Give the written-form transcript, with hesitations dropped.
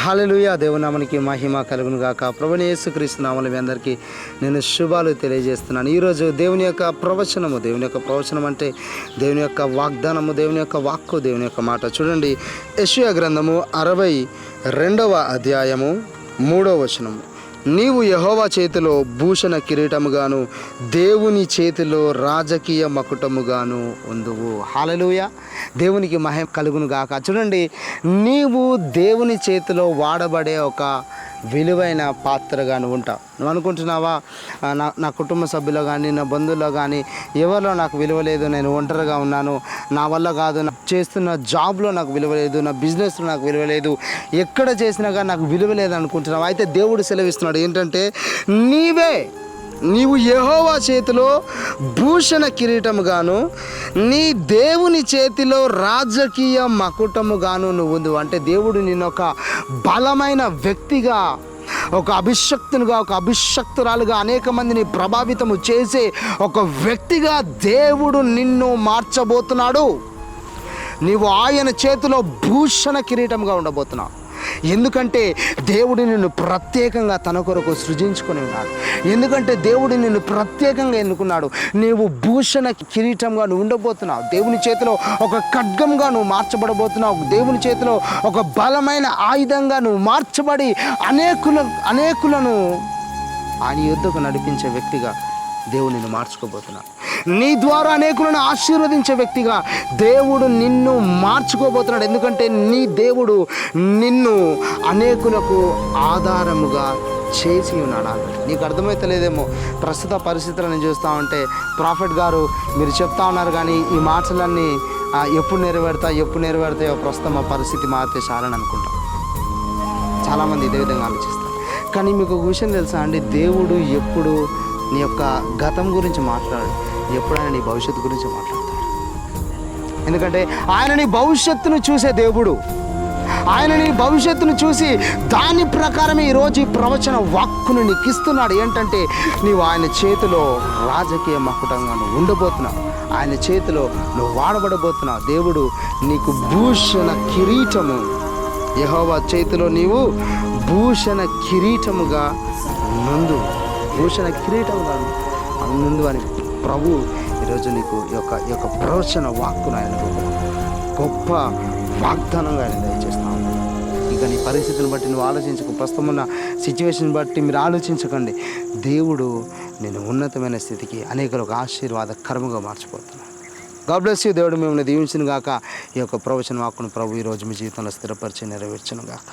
హల్లెలూయా. దేవుని నామానికి మహిమ కలుగును గాక. ప్రభువైన యేసుక్రీస్తు నామములో మీ అందరికీ నేను శుభాలు తెలియజేస్తున్నాను. ఈరోజు దేవుని యొక్క ప్రవచనం అంటే దేవుని యొక్క వాగ్దానము, దేవుని యొక్క వాక్కు, దేవుని యొక్క మాట. చూడండి, యెషయా గ్రంథము 62వ అధ్యాయము 3వ వచనము. నీవు యెహోవా చేతిలో భూషణ కిరీటముగాను దేవుని చేతిలో రాజకీయ మకుటముగాను ఉందువు. హల్లెలూయా. దేవునికి మహిమ కలుగును గాక. చూడండి, నీవు దేవుని చేతిలో వాడబడే ఒక విలువైన పాత్రగా నువ్వు ఉంటావు. నువ్వు అనుకుంటున్నావా, నా కుటుంబ సభ్యులో కానీ, నా బంధువుల్లో కానీ ఎవరిలో నాకు విలువ లేదు, నేను ఒంటరిగా ఉన్నాను, నా వల్ల కాదు, నా చేస్తున్న జాబ్లో నాకు విలువ లేదు, నా బిజినెస్లో నాకు విలువ లేదు, ఎక్కడ చేసినా కానీ నాకు విలువ లేదు అనుకుంటున్నావు. అయితే దేవుడు సెలవిస్తున్నాడు ఏంటంటే, నీవు యెహోవా చేతిలో భూషణ కిరీటముగాను నీ దేవుని చేతిలో రాజకీయ మకుటముగాను నువ్వు ఉంది. అంటే దేవుడు నిన్ను ఒక బలమైన వ్యక్తిగా, ఒక అభిషక్తునిగా, ఒక అభిషక్తురాలుగా, అనేక మందిని ప్రభావితము చేసే ఒక వ్యక్తిగా దేవుడు నిన్ను మార్చబోతున్నాడు. నీవు ఆయన చేతిలో భూషణ కిరీటంగా ఉండబోతున్నావు. ఎందుకంటే దేవుడు నిన్ను ప్రత్యేకంగా తన కొరకు సృజించుకొని ఉన్నాడు. ఎందుకంటే దేవుడు నిన్ను ప్రత్యేకంగా ఎన్నుకున్నాడు. నీవు భూషణ కిరీటంగా నువ్వు ఉండబోతున్నావు. దేవుని చేతిలో ఒక ఖడ్గంగా నువ్వు మార్చబడబోతున్నావు. దేవుని చేతిలో ఒక బలమైన ఆయుధంగా నువ్వు మార్చబడి అనేకులను ఆయన యుద్ధకు నడిపించే వ్యక్తిగా దేవుడు నిన్ను మార్చుకోబోతున్నాడు. నీ ద్వారా అనేకులను ఆశీర్వదించే వ్యక్తిగా దేవుడు నిన్ను మార్చుకోబోతున్నాడు. ఎందుకంటే నీ దేవుడు నిన్ను అనేకులకు ఆధారముగా చేసి ఉన్నాడు. నీకు అర్థమైతలేదేమో, ప్రస్తుత పరిస్థితులను చూస్తూ ఉంటే ప్రాఫెట్ గారు మీరు చెప్తా ఉన్నారు, కానీ ఈ మాటలన్నీ ఎప్పుడు నెరవేరుతాయో ప్రస్తుతం ఆ పరిస్థితి మారితే చాలని అనుకుంటాం. చాలామంది ఇదే విధంగా ఆలోచిస్తారు. కానీ మీకు ఒక విషయం తెలుసా అండి, దేవుడు ఎప్పుడు నీ యొక్క గతం గురించి మాట్లాడు, ఎప్పుడైనా నీ భవిష్యత్తు గురించి మాట్లాడతాడు. ఎందుకంటే ఆయన నీ భవిష్యత్తును చూసే దేవుడు. ఆయన నీ భవిష్యత్తును చూసి దాని ప్రకారమే ఈరోజు ఈ ప్రవచన వాక్కును నీకు ఇస్తున్నాడు. ఏంటంటే నీవు ఆయన చేతిలో రాజకీయ మకుటంగా నువ్వు ఉండబోతున్నావు. ఆయన చేతిలో నువ్వు వాడబడబోతున్నావు. దేవుడు నీకు భూషణ కిరీటము, యెహోవా చేతిలో నీవు భూషణ కిరీటముగా నుండు, భూషణ కిరీటముగా నుండు అని ప్రభు ఈరోజు నీకు ఈ యొక్క ప్రవచన వాక్కును ఆయన గొప్ప వాగ్దానంగా ఆయన దయచేస్తాను. ఇక నీ పరిస్థితిని బట్టి నువ్వు ఆలోచించకు, ప్రస్తుతం ఉన్న సిచ్యువేషన్ బట్టి మీరు ఆలోచించకండి. దేవుడు నేను ఉన్నతమైన స్థితికి అనేకలకు ఆశీర్వాదకరముగా మార్చిపోతున్నాను. God bless you. దేవుడు మిమ్మల్ని దీవించును గాక. ఈ యొక్క ప్రవచన వాక్కును ప్రభు ఈరోజు మీ జీవితంలో స్థిరపరిచి నెరవేర్చును గాక.